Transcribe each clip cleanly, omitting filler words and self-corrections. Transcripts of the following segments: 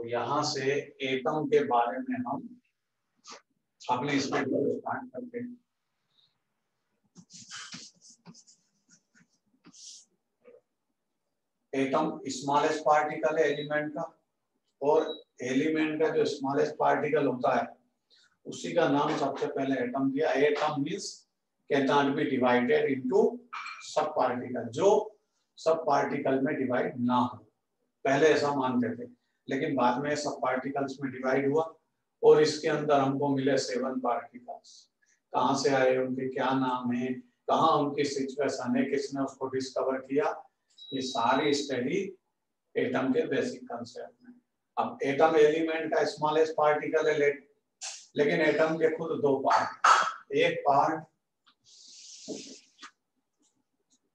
तो यहाँ से एटम के बारे में हम अपने स्टडी को स्टार्ट करते हैं। एटम स्मॉलेस्ट पार्टिकल है एलिमेंट का, और एलिमेंट का जो स्मॉलेस्ट पार्टिकल होता है उसी का नाम सबसे पहले एटम दिया। Atom means can not be divided into सब पार्टिकल, जो सब पार्टिकल में डिवाइड ना हो। पहले ऐसा मानते थे, लेकिन बाद में सब पार्टिकल्स में डिवाइड हुआ और इसके अंदर हमको मिले 7 पार्टिकल्स। कहाँ से आए, उनके क्या नाम है, कहाँ उनकी सिचुएशन है, किसने उसको डिस्कवर किया, ये सारी स्टडी एटम के बेसिक कंसेप्ट में। अब एटम एलिमेंट का स्मॉलेस्ट पार्टिकल है, लेकिन एटम के खुद 2 पार्ट। एक पार्ट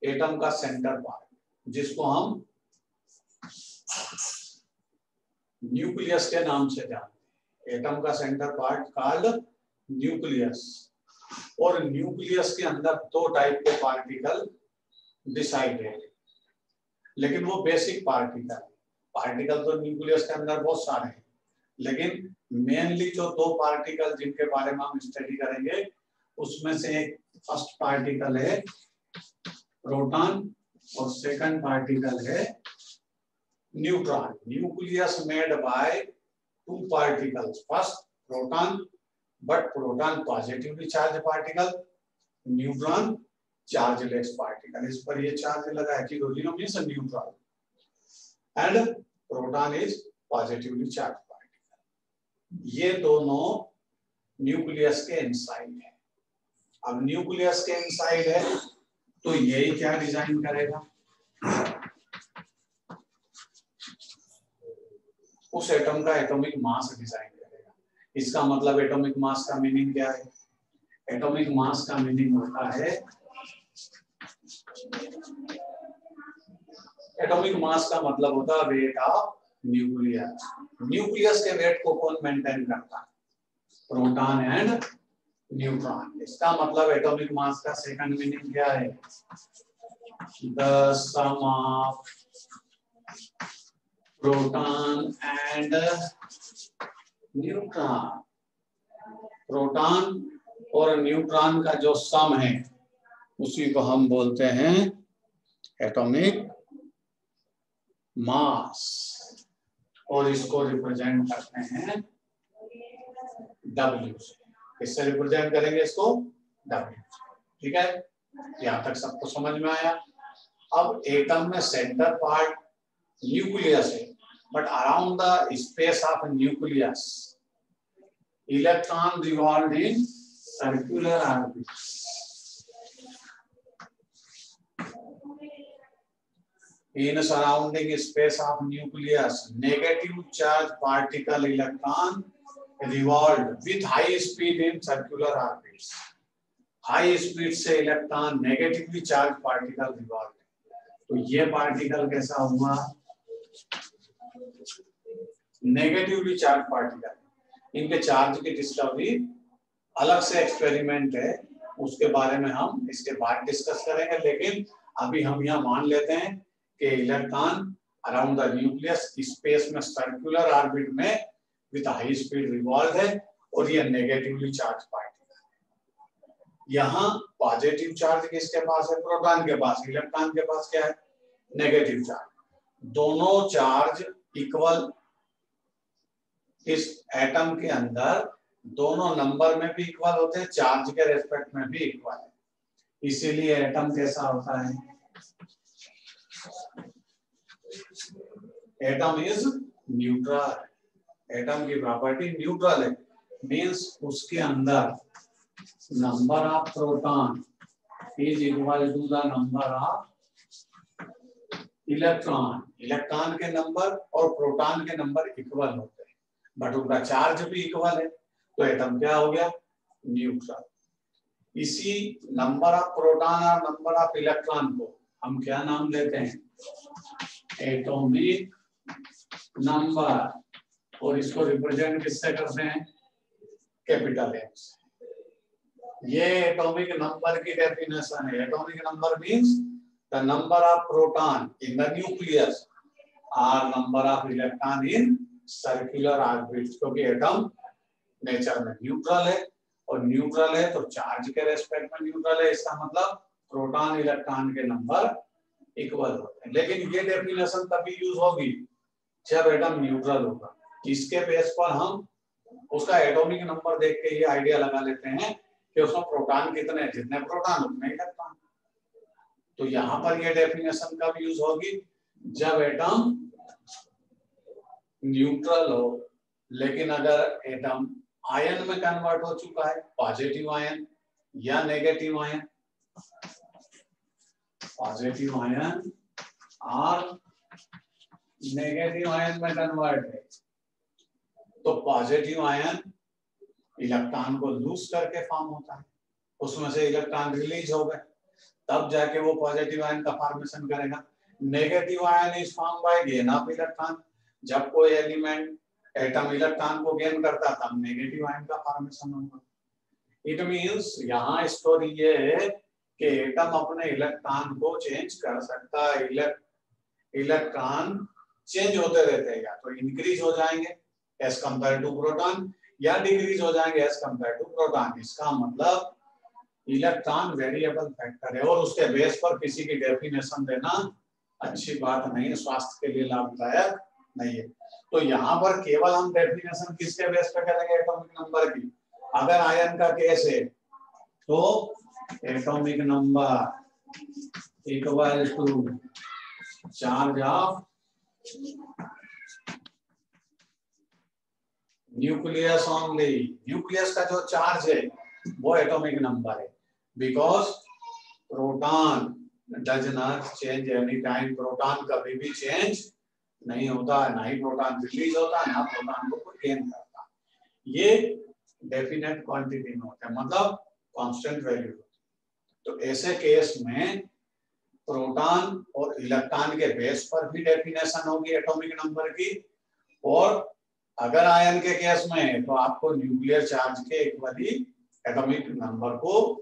एटम का सेंटर पार्ट, जिसको हम न्यूक्लियस के नाम से जानते हैं। एटम का सेंटर पार्ट कॉल्ड न्यूक्लियस। और न्यूक्लियस के अंदर 2 टाइप के पार्टिकल डिसाइडेड, लेकिन वो बेसिक पार्टिकल। पार्टिकल तो न्यूक्लियस के अंदर बहुत सारे हैं, लेकिन मेनली जो 2 पार्टिकल जिनके बारे में हम स्टडी करेंगे, उसमें से एक फर्स्ट पार्टिकल है प्रोटॉन और सेकंड पार्टिकल है neutron. Nucleus made by 2 particles, first proton, but proton positively charge particle, neutron chargeless particle. इस पर ये चार्ज लगा है कि means neutron and proton is positively charge particle. ये दोनों न्यूक्लियस के इनसाइड है। अब न्यूक्लियस के इनसाइड है तो यही क्या डिजाइन करेगा, उस एटम का एटॉमिक मास डिजाइन करेगा। इसका मतलब एटॉमिक मास का मीनिंग क्या है? एटॉमिक मास का मीनिंग होता है, एटॉमिक मास का मतलब होता है वेट ऑफ न्यूक्लियस। न्यूक्लियस के वेट को कौन मेंटेन करता है? Proton and neutron. इसका मतलब एटॉमिक मास का सेकंड मीनिंग क्या है? The sum of proton and neutron. Proton और न्यूट्रॉन का जो सम है उसी को हम बोलते हैं एटॉमिक मास, और इसको रिप्रेजेंट करते हैं W से। किससे रिप्रेजेंट करेंगे इसको? W से। ठीक है, यहां तक सबको समझ में आया। अब एटम में सेंटर पार्ट न्यूक्लियस है, but around the space of nucleus electron revolve in circular orbit. In surrounding space of nucleus, negative charge particle electron revolved with high speed in circular orbits. High speed से electron negatively charge particle revolve. तो ये particle कैसा हुआ? Negatively charge particle. इनके charge की discovery अलग से experiment है, उसके बारे में हम इसके बाद डिस्कस करेंगे। लेकिन अभी हम यहाँ मान लेते हैं कि electron around the nucleus space में सर्कुलर ऑर्बिट में विद हाई स्पीड रिवॉल्व है, और ये नेगेटिवली चार्ज पार्टिकल है। यहाँ पॉजिटिव चार्ज किसके पास है? प्रोटॉन के पास। इलेक्ट्रॉन के पास क्या है? Negative charge. दोनों चार्ज इक्वल इस एटम के अंदर, दोनों नंबर में भी इक्वल होते हैं, चार्ज के रेस्पेक्ट में भी इक्वल है। इसीलिए एटम कैसा होता है? Atom is neutral. एटम की प्रॉपर्टी न्यूट्रल है, मींस उसके अंदर number of proton is equal to the number of electron. Electron के नंबर और प्रोटॉन के नंबर इक्वल होते हैं, बट उनका चार्ज भी इक्वल है। तो एटम क्या हो गया? न्यूट्रल। इसी नंबर ऑफ प्रोटॉन और नंबर ऑफ इलेक्ट्रॉन को हम क्या नाम देते हैं? Atomic number. और इसको रिप्रेजेंट किससे करते हैं? Capital X. ये एटॉमिक नंबर की डेफिनेशन है। Atomic number means the number of proton in the nucleus और number of electron in circular orbit, क्योंकि एटम नेचर में न्यूट्रल है और न्यूट्रल है तो चार्ज के रेस्पेक्ट में न्यूट्रल है, इसका मतलब प्रोटॉन इलेक्ट्रॉन के नंबर इक्वल होते हैं। लेकिन ये डेफिनेशन तभी यूज होगी जब एटम न्यूट्रल होगा। इसके बेस पर हम उसका एटॉमिक नंबर देख के ये आइडिया लगा लेते हैं कि उसमें प्रोटॉन कितने हैं, जितने प्रोटॉन उतने इलेक्ट्रॉन। तो यहाँ पर ये डेफिनेशन कब यूज होगी, जब एटम न्यूट्रल हो। लेकिन अगर एटम आयन में कन्वर्ट हो चुका है, पॉजिटिव आयन या नेगेटिव आयन, पॉजिटिव आयन और नेगेटिव आयन में कन्वर्ट है, तो पॉजिटिव आयन इलेक्ट्रॉन को लूज करके फॉर्म होता है, उसमें से इलेक्ट्रॉन रिलीज हो गए, तब जाके वो पॉजिटिव आयन का फॉर्मेशन करेगा। Negative ion is form by gain of electron, जब कोई एलिमेंट एटम इलेक्ट्रॉन को गेन करता तब नेगेटिव आयन का फॉर्मेशन होगा। इट मींस यहाँ स्टोरी ये है कि एटम अपने इलेक्ट्रॉन को चेंज कर सकता है। इलेक्ट्रॉन चेंज होते रहते हैं, या तो इंक्रीज हो जाएंगे एज कंपेयर टू प्रोटॉन या डिक्रीज हो जाएंगे एज कंपेयर टू प्रोटॉन। इसका मतलब इलेक्ट्रॉन वेरिएबल फैक्टर है और उसके बेस पर किसी की डेफिनेशन देना अच्छी बात नहीं है, स्वास्थ्य के लिए लाभदायक नहीं है। तो यहाँ पर केवल हम डेफिनेशन किसके बेस पे करेंगे, एटॉमिक नंबर की। अगर आयन का केस है तो atomic number equal to charge of nucleus only. Nucleus का जो चार्ज है वो एटॉमिक नंबर है, because proton does not change any time. Proton कभी भी चेंज नहीं होता, ना ही प्रोटॉन रिलीज होता, ना प्रोटॉन को कोई गेन करता। ये डेफिनेट क्वांटिटी में होता है, मतलब कांस्टेंट वैल्यू होती है। तो ऐसे केस में प्रोटॉन और इलेक्ट्रॉन के बेस पर भी डेफिनेशन होगी एटॉमिक नंबर की, और अगर आयन के केस में है तो आपको न्यूक्लियर चार्ज के इक्वली एटॉमिक नंबर को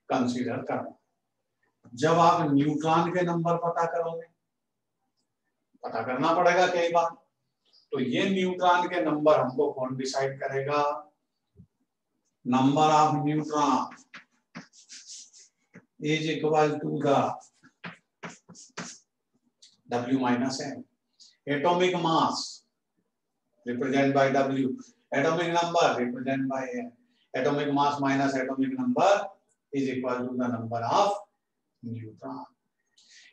कंसीडर करना। जब आप न्यूट्रॉन के नंबर पता करोगे, पता करना पड़ेगा कई बार, तो ये न्यूट्रॉन के नंबर हमको कौन डिसाइड करेगा, number of neutron is equal to the W minus n. Atomic mass represented by W. Atomic number represented by n. Atomic mass minus atomic number is equal to the number of neutron.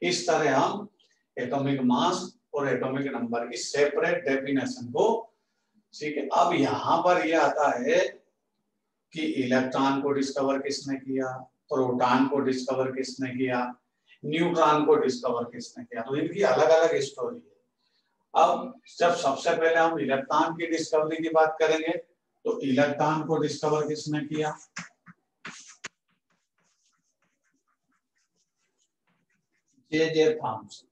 इस तरह हम atomic mass और atomic number की separate definition को, ठीक है। अब यहाँ पर यह आता है कि इलेक्ट्रॉन को डिस्कवर किसने किया, प्रोटॉन को डिस्कवर किसने किया, न्यूट्रॉन को डिस्कवर किसने किया, तो इनकी अलग अलग स्टोरी है। अब जब सबसे पहले हम इलेक्ट्रॉन की डिस्कवरी की बात करेंगे, तो इलेक्ट्रॉन को डिस्कवर किसने किया, J Thomson.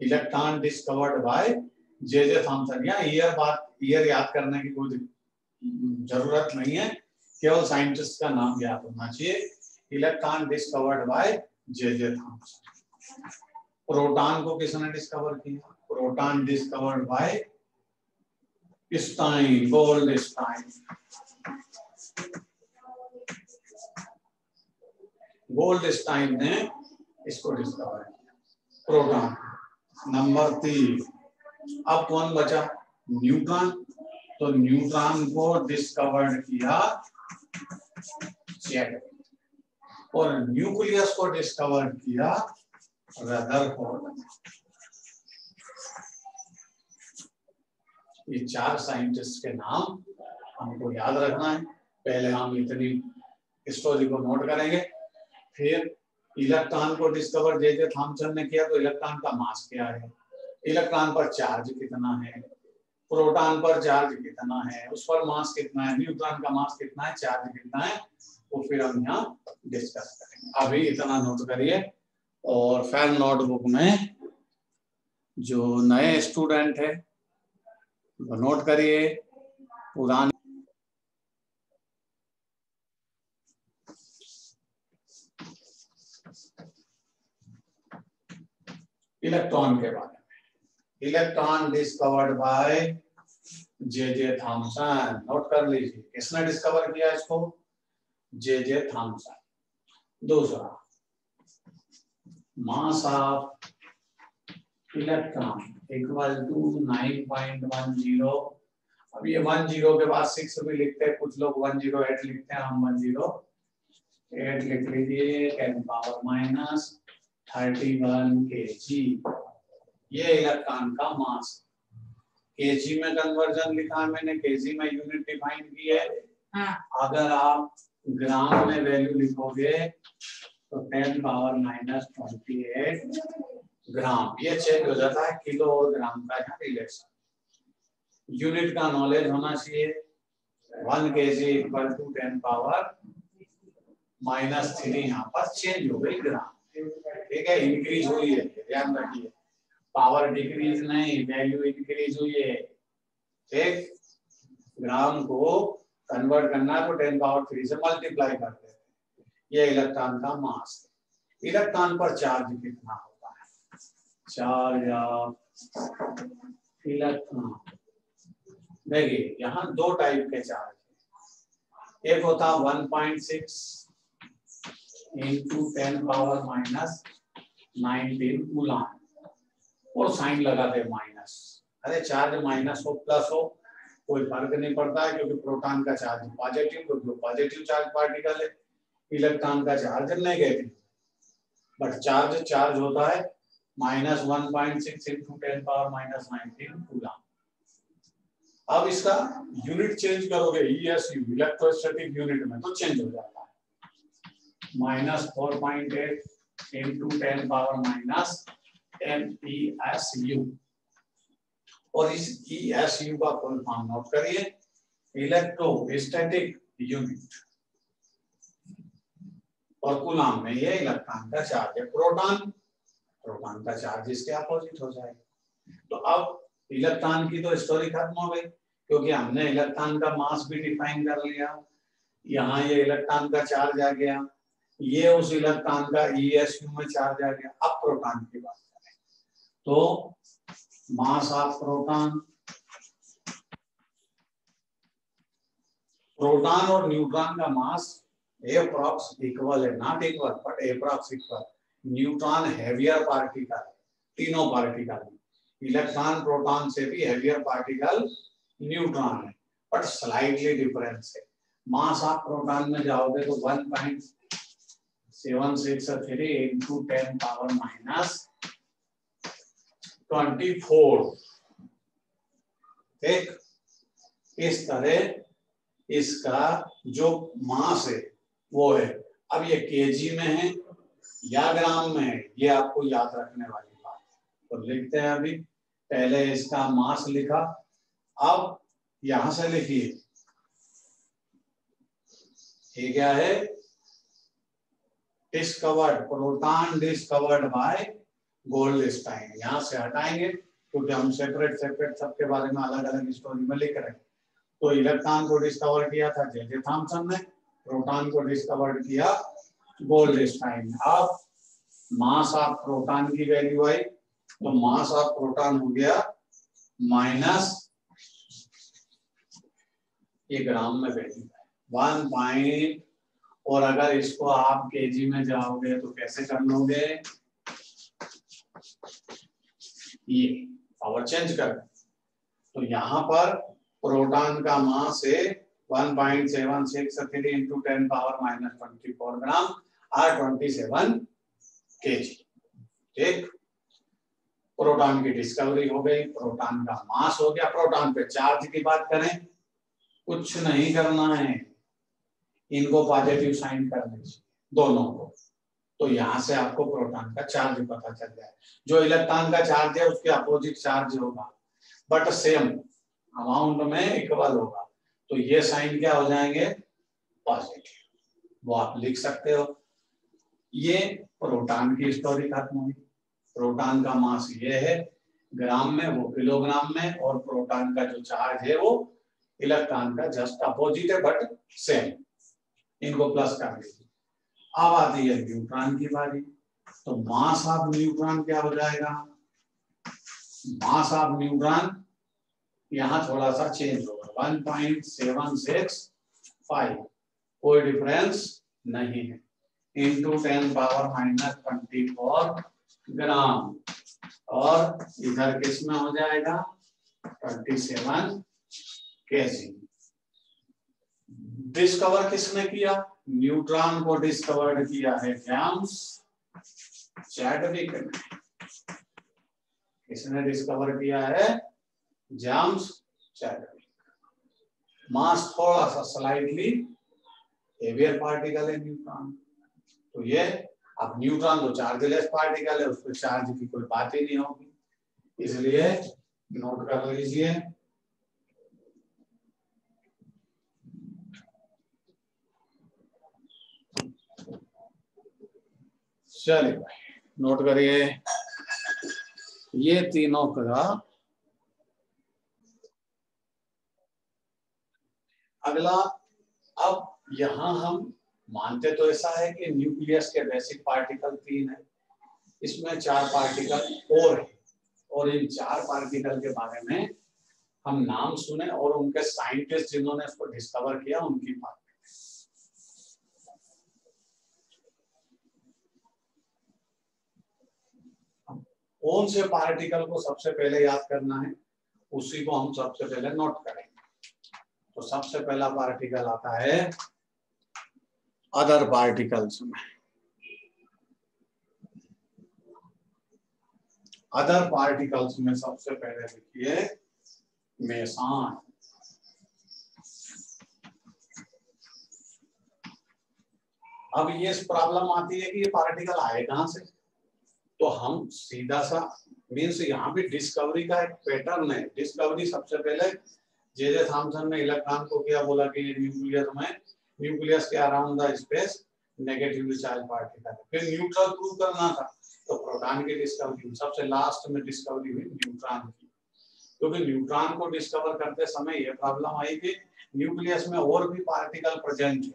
Electron discovered by J Thompson. या ईयर याद करने की कोई जरूरत नहीं है, केवल साइंटिस्ट का नाम याद होना चाहिए। Electron discovered by J Thomson. Proton को किसने डिस्कवर किया, proton discovered by Stein, Goldstein. Goldstein ने इसको डिस्कवर किया, प्रोटॉन। नंबर 3, अब कौन बचा, न्यूट्रॉन। तो न्यूट्रॉन को डिस्कवर्ड किया चैडविक, और न्यूक्लियस को डिस्कवर किया रदरफोर्ड। ये 4 साइंटिस्ट के नाम हमको याद रखना है। पहले हम इतनी स्टोरी को नोट करेंगे, फिर इलेक्ट्रॉन को डिस्कवर जे थॉमसन ने किया, तो इलेक्ट्रॉन का मास क्या है, इलेक्ट्रॉन पर चार्ज कितना है, प्रोटॉन पर चार्ज कितना है, उस पर मास कितना है, न्यूट्रॉन का मास कितना है, चार्ज कितना है, वो फिर हम यहाँ डिस्कस करेंगे। अभी इतना नोट करिए, और फिर नोटबुक में जो नए स्टूडेंट है वो नोट करिए, पुराने इलेक्ट्रॉन के बारे में। Electron discovered by J Thomson, note कर लीजिए किसने डिस्कवर किया इसको, जे थॉमसन। दूसरा, mass of electron equal to 9.10। अब ये 10 के बाद 6 भी लिखते हैं, कुछ लोग 108 लिखते हैं, हम 108 लिख लीजिए, 10 पावर माइनस 31 kg। ये इलेक्ट्रॉन का मास, केजी में कन्वर्जन लिखा है मैंने, केजी में यूनिट डिफाइन की है। अगर आप ग्राम में वैल्यू लिखोगे तो 10 पावर माइनस 28 ग्राम। ये चेंज हो जाता है किलो और ग्राम का यहाँ रिलेशन। यूनिट का नॉलेज होना चाहिए। 1 kg equal to 10 power minus 3, यहाँ पर चेंज हो गई ग्राम, ठीक है, इंक्रीज हुई है, ध्यान रखिए, पावर डिक्रीज नहीं, वैल्यू इंक्रीज हुई है। ठीक, ग्राम को कन्वर्ट करना है तो 10 पावर 3 से मल्टीप्लाई करते हैं। ये इलेक्ट्रॉन का मास है। इलेक्ट्रॉन पर चार्ज कितना होता है, चार्ज ऑफ इलेक्ट्रॉन। देखिए यहाँ दो टाइप के चार्ज है, एक होता 1.6 इंटू 10 पावर माइनस 19 कूलम, और साइन लगाते माइनस। अरे चार्ज माइनस हो प्लस हो कोई फर्क नहीं पड़ता है, क्योंकि प्रोटॉन का चार्ज पॉजिटिव, क्योंकि पॉजिटिव चार्ज पार्टिकल है, इलेक्ट्रॉन का चार्ज नेगेटिव। बट चार्ज होता है minus 1.6 into 10 power minus 19 coulomb. अब इसका यूनिट चेंज करोगे ESU, इलेक्ट्रोस्टैटिक यूनिट में, तो चेंज हो जाता है, minus 4.8 into 10 power minus MESU। और इस ESU का फुल फॉर्म नोट करिए, इलेक्ट्रोस्टैटिक यूनिट। और कूलम में ये इलेक्ट्रॉन का चार्ज है, प्रोटॉन का चार्ज इसके अपोजिट हो जाएगा। तो अब इलेक्ट्रॉन की तो स्टोरी खत्म हो गई, क्योंकि हमने इलेक्ट्रॉन का मास भी डिफाइन कर लिया। यहाँ ये इलेक्ट्रॉन का चार्ज आ गया, ये उस इलेक्ट्रॉन का ESU में चार्ज आ गया। अब प्रोटॉन की बात करें तो मास ऑफ प्रोटॉन और न्यूट्रॉन का मास एप्रॉक्स इक्वल है, not equal but approx equal. Neutron heavier particle, तीनों पार्टिकल, इलेक्ट्रॉन प्रोटॉन से भी हैवियर पार्टिकल न्यूट्रॉन है, बट स्लाइटली डिफरेंस है। मास ऑफ प्रोटॉन में जाओगे तो 1.763 इंटू 10 पावर माइनस 24। ठीक, इस तरह इसका जो मास है वो है। अब ये केजी में है या ग्राम में है, ये आपको याद रखने वाली बात है। तो लिखते हैं, अभी पहले इसका मास लिखा, अब यहां से लिखिए ये क्या है, discovered, proton discovered by Goldstein. यहां से हटाएंगे क्योंकि हम सेपरेट सबके बारे में अलग अलग स्टोरी में लिख रहे हैं। तो इलेक्ट्रॉन को डिस्कवर किया था जे थॉमसन ने, प्रोटॉन को डिस्कवर किया गोल्डस्टाइन ने। अब मास ऑफ प्रोटॉन की वैल्यू आई, तो मास ऑफ प्रोटॉन हो गया माइनस, ये ग्राम में वैल्यू है 1. और अगर इसको आप केजी में जाओगे तो कैसे कर लोगे, ये पावर चेंज कर। तो यहाँ पर प्रोटॉन का मास है 1.763 इंटू 10 पावर माइनस 24 ग्राम और 27 kg। ठीक, प्रोटॉन की डिस्कवरी हो गई, प्रोटॉन का मास हो गया। प्रोटॉन पे चार्ज की बात करें, कुछ नहीं करना है, इनको पॉजिटिव साइन कर दीजिए दोनों को, तो यहां से आपको प्रोटॉन का चार्ज पता चल जाए। जो इलेक्ट्रॉन का चार्ज है उसके अपोजिट चार्ज होगा, बट सेम अमाउंट में इक्वल होगा, तो ये साइन क्या हो जाएंगे, पॉजिटिव, वो आप लिख सकते हो। ये प्रोटॉन की स्टोरी खत्म हुई। प्रोटॉन का मास ये है ग्राम में, वो किलोग्राम में, और प्रोटॉन का जो चार्ज है वो इलेक्ट्रॉन का जस्ट अपोजिट है बट सेम, इनको प्लस कर दीजिए। अब आती है न्यूट्रॉन की बारी, तो मास ऑफ न्यूट्रॉन क्या हो जाएगा, मास ऑफ न्यूट्रॉन यहाँ थोड़ा सा चेंज होगा 1.765, कोई डिफरेंस नहीं है, इंटू 10⁻⁻24 ग्राम, और इधर किस में हो जाएगा 27 केजी। डिस्कवर किसने किया? न्यूट्रॉन को डिस्कवर किया है जेम्स चैडविक ने। किसने डिस्कवर किया है? James Chadwick. मास थोड़ा सा स्लाइटली हेवियर पार्टिकल है न्यूट्रॉन। तो ये अब न्यूट्रॉन तो चार्जलेस पार्टिकल है, उस पर चार्ज की कोई बात ही नहीं होगी, इसलिए नोट कर लीजिए। चलिए भाई नोट करिए ये तीनों का। अगला, अब यहां हम मानते तो ऐसा है कि न्यूक्लियस के बेसिक पार्टिकल 3 है, इसमें 4 पार्टिकल और है, और इन 4 पार्टिकल के बारे में हम नाम सुने और उनके साइंटिस्ट जिन्होंने इसको डिस्कवर किया उनकी बात। कौन से पार्टिकल को सबसे पहले याद करना है उसी को हम सबसे पहले नोट करेंगे। तो सबसे पहला पार्टिकल आता है अदर पार्टिकल्स में। अदर पार्टिकल्स में सबसे पहले देखिए मेसान। अब ये प्रॉब्लम आती है कि ये पार्टिकल आए कहां से, तो हम सीधा सा मीन्स यहाँ पे डिस्कवरी का एक पैटर्न है। डिस्कवरी सबसे पहले जे थॉमसन ने इलेक्ट्रॉन को किया, बोला कि न्यूक्लियस में, न्यूक्लियस के around the space negatively charge particle. फिर न्यूट्रल प्रूव करना था, तो प्रोटॉन की डिस्कवरी सबसे लास्ट में डिस्कवरी हुई न्यूट्रॉन की। क्योंकि न्यूट्रॉन को डिस्कवर करते समय ये प्रॉब्लम आई कि न्यूक्लियस में और भी पार्टिकल प्रेजेंट है,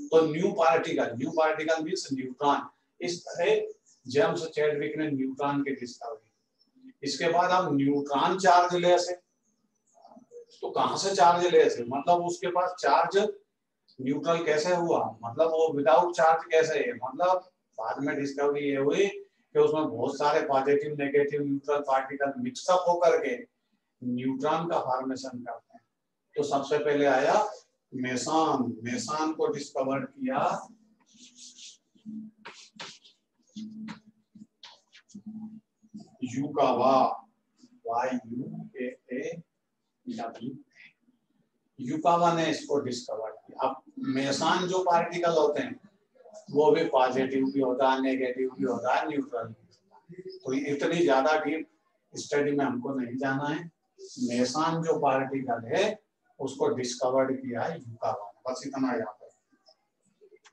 तो न्यू पार्टिकल मीन्स न्यूट्रॉन। इस तरह जेम्स चैडविक ने न्यूट्रॉन की डिस्कवरी। इसके बाद अब न्यूट्रॉन चार्जलेस है, तो कहां से चार्जलेस है, मतलब उसके पास चार्ज न्यूट्रल कैसे हुआ, मतलब वो विदाउट चार्ज कैसे है। मतलब बाद में डिस्कवरी ये हुई कि उसमें बहुत सारे positive negative neutral particle mix up होकर के न्यूट्रॉन का फॉर्मेशन करते हैं। तो सबसे पहले आया मेसान। मेसान को डिस्कवर किया युकावा, YUKAW, युकावा ने इसको डिस्कवर किया। अब मेसान जो पार्टिकल होते हैं वो भी पॉजिटिव भी होता है, नेगेटिव भी होता है, न्यूट्रल भी होता है। तो इतनी ज्यादा डीप स्टडी में हमको नहीं जाना है। मेसान जो पार्टिकल है उसको डिस्कवर्ड किया है युकावा ने, बस इतना याद है।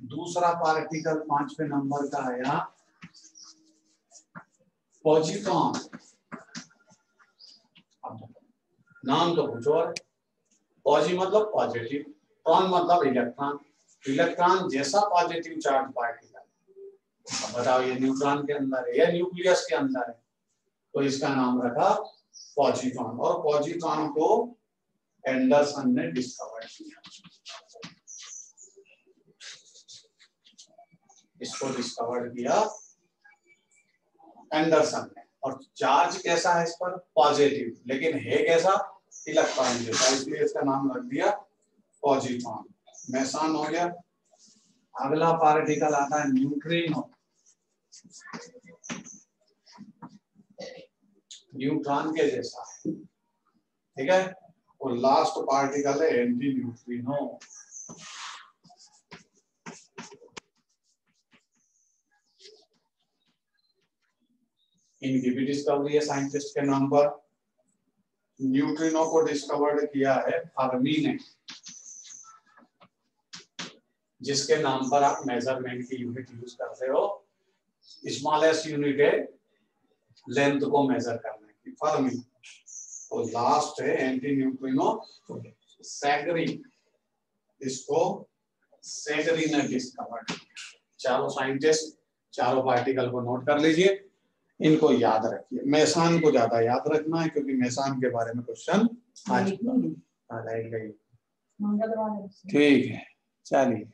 दूसरा पार्टिकल 5वें नंबर का आया पॉजिट्रॉन। नाम तो कुछ और, पॉजी मतलब पॉजिटिव, ट्रॉन मतलब इलेक्ट्रॉन। इलेक्ट्रॉन जैसा पॉजिटिव चार्ज पार्टिकल। अब बताओ ये न्यूट्रॉन के अंदर है या न्यूक्लियस के अंदर है, तो इसका नाम रखा पॉजिट्रॉन। और पॉजिट्रॉन को एंडरसन ने डिस्कवर किया। इसको डिस्कवर किया एंडरसन ने। और चार्ज कैसा है इस पर, पॉजिटिव, लेकिन है कैसा, इलेक्ट्रॉन जैसा, इसलिए इसका नाम रख दिया पॉजिट्रॉन। मेसान हो गया। अगला पार्टिकल आता है न्यूट्रिनो। न्यूट्रॉन के जैसा है, ठीक है। और लास्ट पार्टिकल है एंटी न्यूट्रिनो। इनकी भी डिस्कवरी है साइंटिस्ट के नाम पर। न्यूट्रिनो को डिस्कवर्ड किया है फर्मी ने, जिसके नाम पर आप मेजरमेंट की यूनिट यूज करते हो। स्मॉलेस्ट यूनिट है लेंथ को मेजर करने की, फर्मी। तो लास्ट है एंटी न्यूट्रिनो सैगरी। इसको सैगरी ने डिस्कवर्ड किया। चारों साइंटिस्ट चारों पार्टिकल को नोट कर लीजिए। इनको याद रखिए। मेसान को ज्यादा याद रखना है क्योंकि मेसान के बारे में क्वेश्चन आ चुका है। ठीक है, चलिए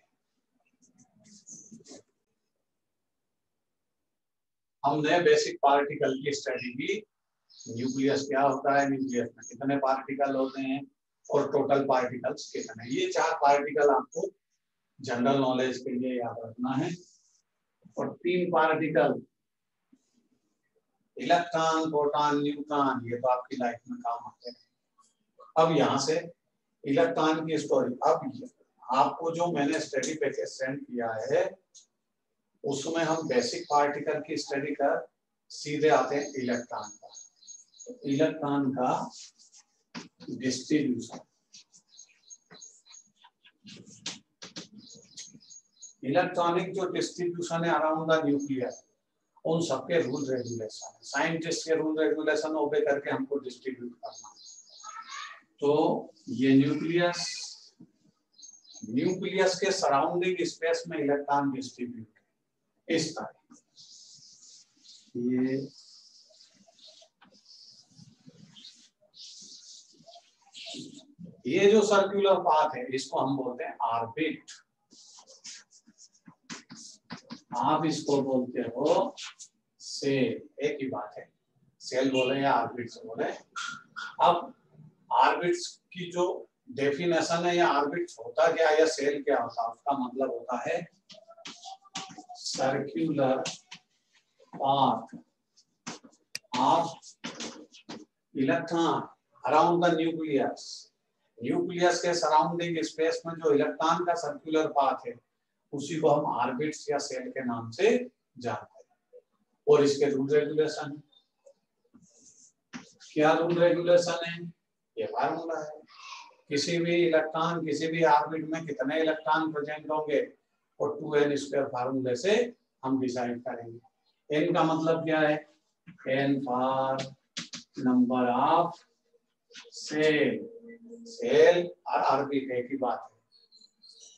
हमने बेसिक पार्टिकल की स्टडी की। न्यूक्लियस क्या होता है, न्यूक्लियस में कितने पार्टिकल होते हैं और टोटल पार्टिकल्स कितने। ये 4 पार्टिकल आपको जनरल नॉलेज के लिए याद रखना है। और 3 पार्टिकल इलेक्ट्रॉन, प्रोटॉन, न्यूट्रॉन, ये तो आपकी लाइफ में काम आते हैं। अब यहाँ से इलेक्ट्रॉन की स्टोरी, अब आपको जो मैंने स्टडी पैकेज सेंड किया है उसमें हम बेसिक पार्टिकल की स्टडी कर सीधे आते हैं इलेक्ट्रॉन का। तो इलेक्ट्रॉन का डिस्ट्रीब्यूशन, इलेक्ट्रॉनिक जो डिस्ट्रीब्यूशन है अराउंड द न्यूक्लियस, उन सबके रूल रेगुलेशन, साइंटिस्ट के रूल रेगुलेशन ओबे करके हमको डिस्ट्रीब्यूट करना है। तो ये न्यूक्लियस के सराउंडिंग स्पेस में इलेक्ट्रॉन डिस्ट्रीब्यूट इस तरह। ये जो सर्कुलर पाथ है इसको हम बोलते हैं ऑर्बिट। आप इसको बोलते हो सेल, एक ही बात है, सेल बोले या ऑर्बिट्स बोले। अब ऑर्बिट्स की जो डेफिनेशन है, या ऑर्बिट्स होता क्या या सेल क्या होता है, उसका मतलब होता है circular path of electron around the nucleus. Nucleus के सराउंडिंग स्पेस में जो इलेक्ट्रॉन का सर्कुलर पाथ है उसी को हम ऑर्बिट्स या सेल के नाम से जानते हैं। और इसके रूल रेगुलेशन, क्या रूल रेगुलेशन है, ये फार्मूला है। किसी भी इलेक्ट्रॉन किसी भी ऑर्बिट में कितने इलेक्ट्रॉन प्रेजेंट होंगे और 2n² फार्मूले से हम डिसाइड करेंगे। n का मतलब क्या है, n for number of shell, shell और ऑर्बिट एक ही बात है।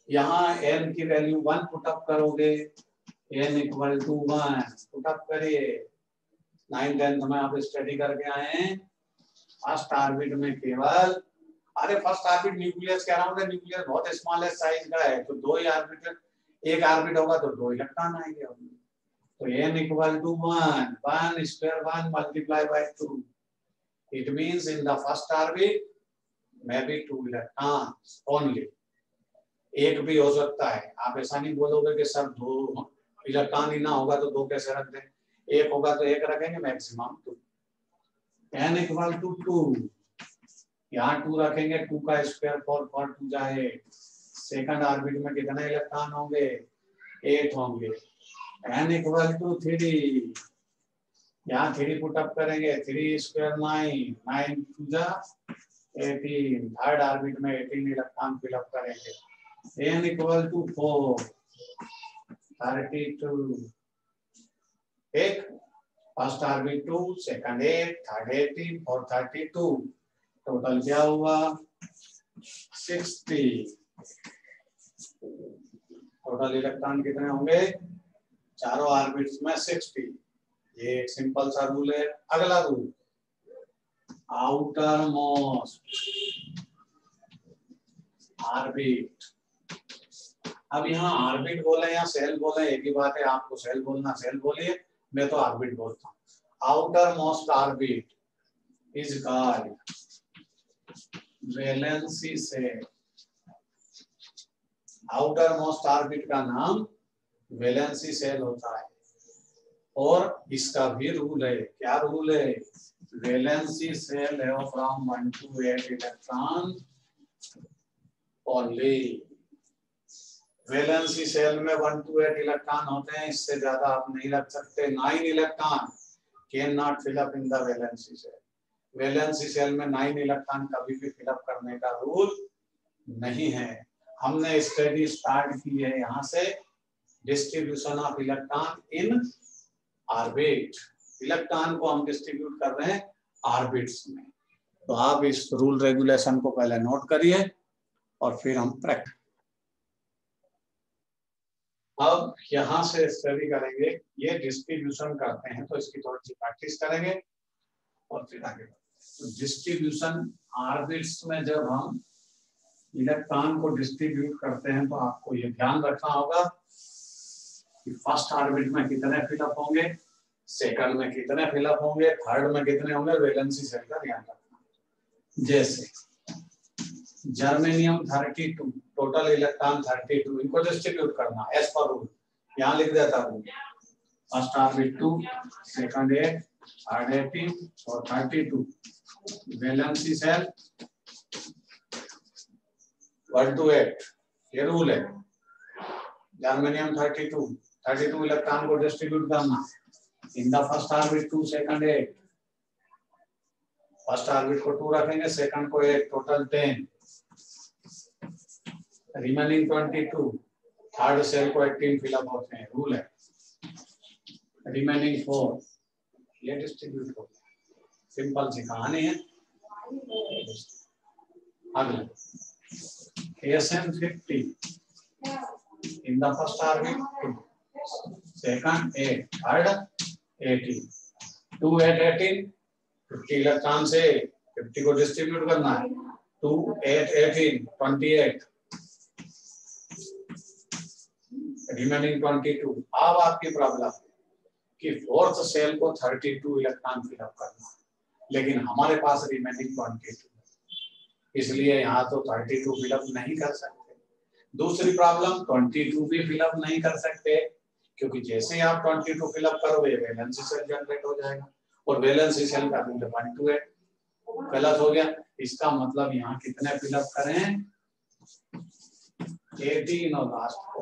यहाँ n की वैल्यू 1 पुट अप करोगे, n equal to 1 put up करिए। 9th 10th में आप स्टडी करके आए हैं। फर्स्ट ऑर्बिट में केवल, अरे फर्स्ट ऑर्बिट न्यूक्लियस के अराउंड है, न्यूक्लियस बहुत स्मॉलेस्ट साइज का है, तो 2 ही ऑर्बिट, एक ऑर्बिट होगा तो 2 इलेक्ट्रॉन आएंगे। तो n equal to 1, 1 square 1 multiply by 2, it means in the first orbit may be 2 electrons only. एक भी हो सकता है, आप ऐसा नहीं बोलोगे कि सर 2 इलेक्ट्रॉन ही ना होगा तो 2 कैसे रख दें, एक होगा तो एक रखेंगे, मैक्सिमम 2। n इक्वल टू 2, यहाँ 2 रखेंगे, 2 का स्क्वायर 4 4 2 जाए। सेकंड ऑर्बिट में कितने इलेक्ट्रॉन होंगे, 8 होंगे। n इक्वल टू 3, यहाँ 3 पुट अप करेंगे, 3 स्क्वायर 9, 9 2 जा 18। थर्ड ऑर्बिट में 18 इलेक्ट्रॉन फिल अप करेंगे। n equal to 4, 32। एक first orbit 2, second 8, third 18, fourth 32, total क्या हुआ 60। टोटल इलेक्ट्रॉन कितने होंगे, चारों ऑर्बिट्स में 60। ये एक सिंपल सा रूल है। अगला रूल, आउटर मोस्ट ऑर्बिट। अब यहाँ ऑर्बिट बोले या सेल बोले एक ही बात है, आपको सेल बोलना सेल बोलिए, मैं तो ऑर्बिट बोलता हूँ। Outermost orbit is called valency shell. Outermost orbit का नाम वैलेंसी सेल होता है। और इसका भी रूल है, क्या रूल है, वैलेंसी सेल है from 1 to 8 electron only. Valency shell में 1 to 8 इलेक्ट्रॉन होते हैं, इससे ज्यादा आप नहीं रख सकते। 9 electron can not fill up in the valency shell. Valency shell में 9 इलेक्ट्रॉन कभी भी फिल अप करने का रूल नहीं है। हमने स्टडी स्टार्ट की है यहाँ से, distribution of electron in orbit. Electron को हम डिस्ट्रीब्यूट कर रहे हैं ऑर्बिट्स में। तो आप इस रूल रेगुलेशन को पहले नोट करिए और फिर हम प्रैक्टिस अब यहाँ से स्टडी करेंगे, ये डिस्ट्रीब्यूशन करते हैं तो इसकी थोड़ी सी प्रैक्टिस करेंगे और फिर आगे। तो डिस्ट्रीब्यूशन ऑर्बिट्स में जब हम इलेक्ट्रॉन को डिस्ट्रीब्यूट करते हैं तो आपको ये ध्यान रखना होगा कि फर्स्ट ऑर्बिट में कितने फिलअप होंगे, सेकंड में कितने फिलअप होंगे, थर्ड में कितने होंगे, वैलेंसी सेल का ध्यान रखना। जैसे जर्मेनियम 32, टोटल इलेक्ट्रॉन 32, इनको डिस्ट्रीब्यूट करना एज पर रूल, यहाँ लिख देता हूँ। फर्स्ट ऑर्बिट 2, सेकंड 8, थर्ड 18 और 32, वैलेंसी सेल 1 to 8, ये रूल है। जर्मेनियम 32 इलेक्ट्रॉन को डिस्ट्रीब्यूट करना इन the first orbit 2, second 8, first orbit को 2 रखेंगे, सेकंड को 8, टोटल 10, रिमेनिंग 22, थर्ड सेल को 18 फिलअप होते हैं, रूल है। रिमेनिंग 4 ये डिस्ट्रीब्यूट हो गया, सिंपल सी कहानी है। अगला SN50 in the first orbit 2, second 8, third 18, 2 8 18, 50 electron से 50 को डिस्ट्रीब्यूट करना है, 2 8 18 28, रिमेनिंग 22। अब आपकी प्रॉब्लम कि फोर्थ सेल को 32 इलेक्ट्रॉन फिलअप करना, लेकिन हमारे पास रिमेनिंग 22, इसलिए यहाँ तो 32 फिलअप नहीं कर सकते। दूसरी प्रॉब्लम 22 भी फिलअप नहीं कर सकते, क्योंकि जैसे ही आप 22 फिलअप करोगे वैलेंसी सेल जनरेट हो जाएगा और वैलेंसी सेल का रूल 1 to 8, गलत हो गया। इसका मतलब यहाँ कितने फिलअप करें, 18 और लास्ट को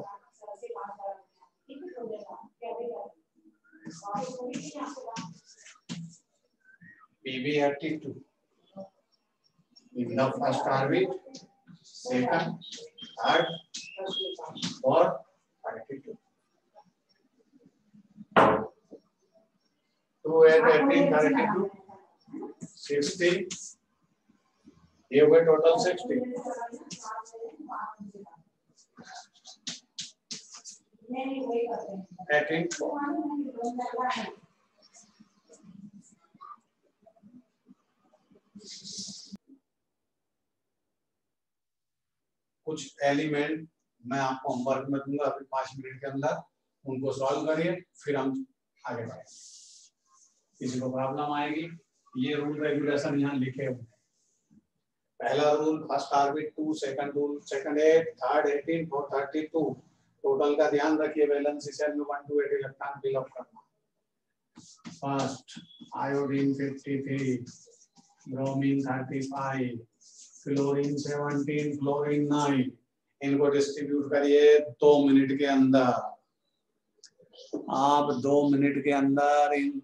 PB82 in the first orbit, second, third, fourth, 32. 2 8 18 32 60, ये हुए टोटल 60। कुछ एलिमेंट मैं आपको होमवर्क में दूंगा अभी 5 मिनट के अंदर, उनको सॉल्व करिए, फिर हम आगे बढ़ेंगे। किसी को प्रॉब्लम आएगी, ये रूल रेगुलेशन यहाँ लिखे हुए हैं। पहला rule first orbit 2, second rule second 8, third 18, fourth 32, total का ध्यान रखिए, वैलेंसी सेल में 1 to 8 इलेक्ट्रॉन फिलअप करना। First iodine 53, bromine 35, fluorine 17, fluorine 9, इनको डिस्ट्रीब्यूट करिए 2 मिनट के अंदर। आप 2 मिनट के अंदर इन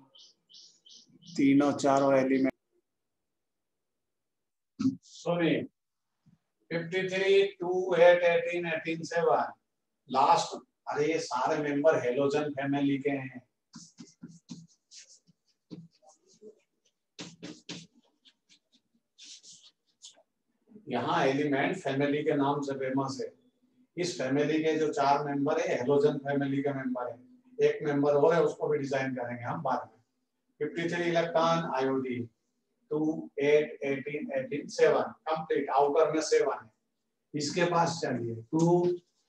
तीनों चारों एलिमेंट, सुनिए 53, 2 8 18 18 7 लास्ट, अरे ये सारे मेंबर हेलोजन फैमिली के हैं। यहाँ एलिमेंट फैमिली के नाम से फेमस है। इस फैमिली के जो 4 मेंबर है हेलोजन फैमिली के मेंबर है। एक मेंबर और है, उसको भी डिजाइन करेंगे हम बाद में। 53 इलेक्ट्रॉन आयोडीन, 2 8 18 18 7 कंप्लीट, आउटर में 7 है। इसके पास चलिए 2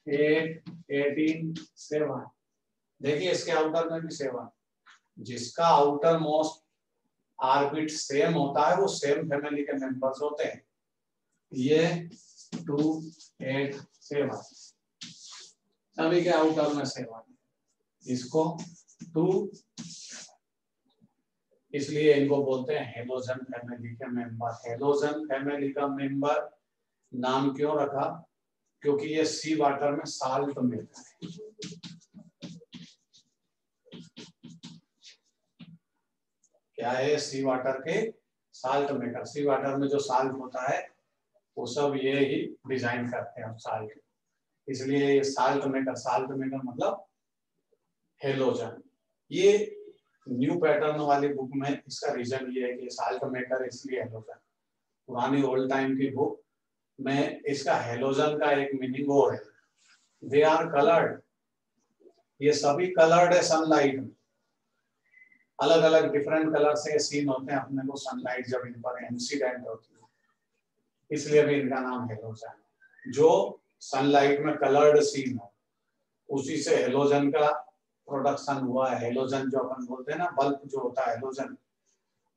8 18 7, देखिए इसके आउटर में भी 7। जिसका आउटर मोस्ट ऑर्बिट सेम होता है वो सेम फैमिली के मेंबर्स होते हैं। ये 2 8 7 सभी के आउटर में 7, इसको 2, इसलिए इनको बोलते हैं हेलोजन फैमिली के मेंबर। हेलोजन फैमिली का मेंबर नाम क्यों रखा, क्योंकि ये सी वाटर में साल्ट मिलता है। क्या है, सी वाटर के साल्ट मेकर। सी वाटर में जो साल्ट होता है वो सब ये ही डिजाइन करते हैं साल्ट, इसलिए ये साल्ट मेकर मतलब हेलोजन। ये न्यू पैटर्न वाली बुक में इसका रीजन ये है कि साल्ट मेकर इसलिए हेलोजन। पुरानी ओल्ड टाइम की बुक में इसका हेलोजन का एक मीनिंग और है, दे आर कलर्ड ये सभी कलर्ड है सनलाइट में, अलग अलग डिफरेंट कलर से सीन होते हैं अपने को सनलाइट जब इन पर इंसिडेंट होती है, इसलिए भी इनका नाम हेलोजन। जो सनलाइट में कलर्ड सीन हो उसी से हेलोजन का प्रोडक्शन हुआ है। हेलोजन जो अपन बोलते हैं ना, बल्ब जो होता है हेलोजन,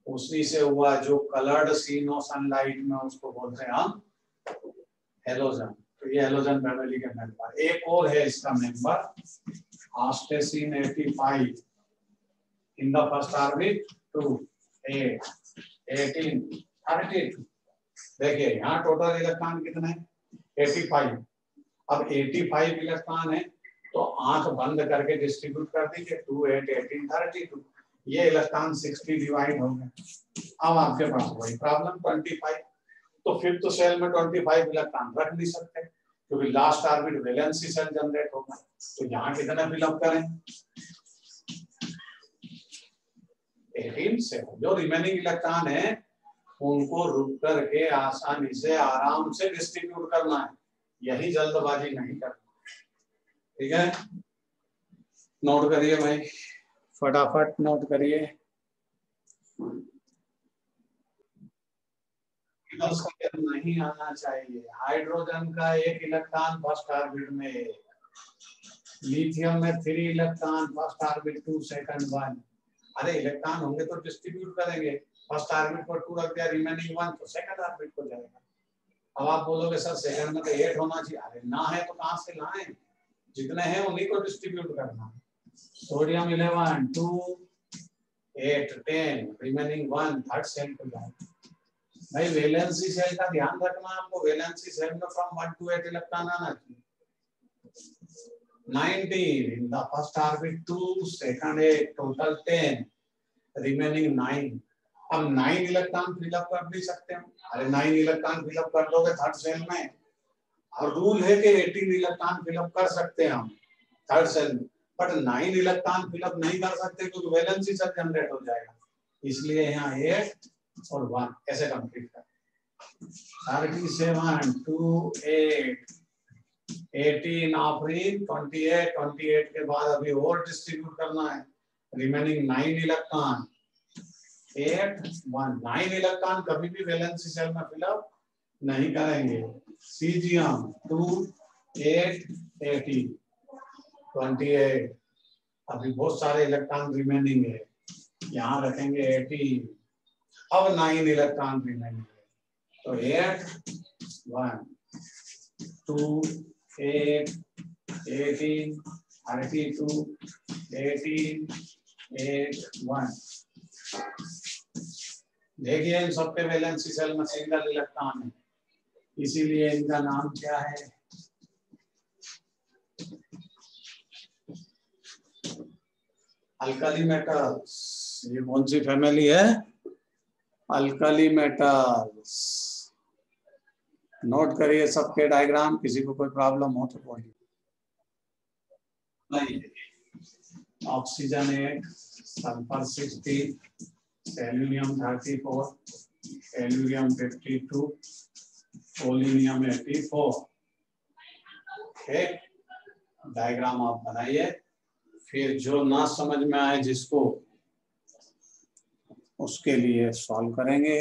उसी से हुआ। जो कलर्ड सीन हो सनलाइट में उसको बोलते हैं हम हेलोजन। तो ये हेलोजन फैमिली के मेंबर। एक और है इसका member, astatine 85 in the first orbit 2 8 18 32। देखिए यहाँ टोटल इलेक्ट्रॉन कितने हैं? 85। अब 85 इलेक्ट्रॉन है तो आंख बंद करके डिस्ट्रीब्यूट कर दीजिए 2 8 18 32। ये इलेक्ट्रॉन 60 डिवाइड हो गए। अब आपके पास वही प्रॉब्लम 25। तो फिफ्थ सेल में 25 इलेक्ट्रॉन रख नहीं सकते क्योंकि last orbit valency sale generate होगा। तो यहाँ कितना फिलअप करें? 18 से। जो रिमेनिंग इलेक्ट्रॉन है उनको रुक करके आसानी से आराम से डिस्ट्रीब्यूट करना है, यही जल्दबाजी नहीं करना। ठीक है, नोट करिए भाई, फटाफट नोट करिए। नहीं आना चाहिए। हाइड्रोजन का 1 इलेक्ट्रॉन फर्स्ट ऑर्बिट में, लिथियम में 3 इलेक्ट्रॉन फर्स्ट ऑर्बिट 2 सेकंड 1। अरे इलेक्ट्रॉन होंगे तो डिस्ट्रीब्यूट करेंगे। फर्स्ट ऑर्बिट पर 2 रख दिया, रिमेनिंग 1 तो सेकंड ऑर्बिट को जाएगा। अब आप बोलोगे सर सेकंड में तो 8 होना चाहिए। अरे ना है तो कहां से लाएं? जितने हैं उन्हीं को डिस्ट्रीब्यूट करना। सोडियम 11 2 8 10 रिमेनिंग 1 थर्ड सेल को जाएगा। भाई वैलेंसी सेल का ध्यान रखना आपको। वैलेंसी सेल में फ्रॉम 1 to 8 इलेक्ट्रॉन आना चाहिए। 19 in the first orbit 2 second 8 total 10 remaining 9। अब 9 इलेक्ट्रॉन फिलअप कर नहीं सकते हम। अरे 9 इलेक्ट्रॉन फिलअप कर दोगे थर्ड सेल में, और रूल है कि 18 इलेक्ट्रॉन फिलअप कर सकते हैं हम थर्ड सेल में, बट 9 इलेक्ट्रॉन फिलअप नहीं कर सकते क्योंकि वैलेंसी सेल जनरेट हो जाएगा। इसलिए यहाँ 8 और 1 ऐसे कंप्लीट कर। 37 2 8 18 आखिरी 28 28 के बाद अभी और डिस्ट्रीब्यूट करना है। रिमेनिंग 9 इलेक्ट्रॉन 8 1 9 इलेक्ट्रॉन कभी भी वैलेंसी सेल में फिलअप नहीं करेंगे। सीजियम 2 8 18 28 अभी बहुत सारे इलेक्ट्रॉन रिमेनिंग है, यहाँ रखेंगे 18। अब 9 इलेक्ट्रॉन रिमेनिंग है तो 8 1 2 8 18 32 18 8 1। देखिए इन सबके वैलेंसी सेल में सिंगल इलेक्ट्रॉन है, इसीलिए इनका नाम क्या है? Alkali metals. ये कौन सी फैमिली है? Alkali metals. नोट करिए सबके डायग्राम, किसी को कोई प्रॉब्लम हो तो बोलिए। Oxygen 8 sulphur 16 selenium 34 tellurium 52 polonium 84। ठीक, डायग्राम आप बनाइए। फिर जो ना समझ में आए जिसको, उसके लिए सॉल्व करेंगे।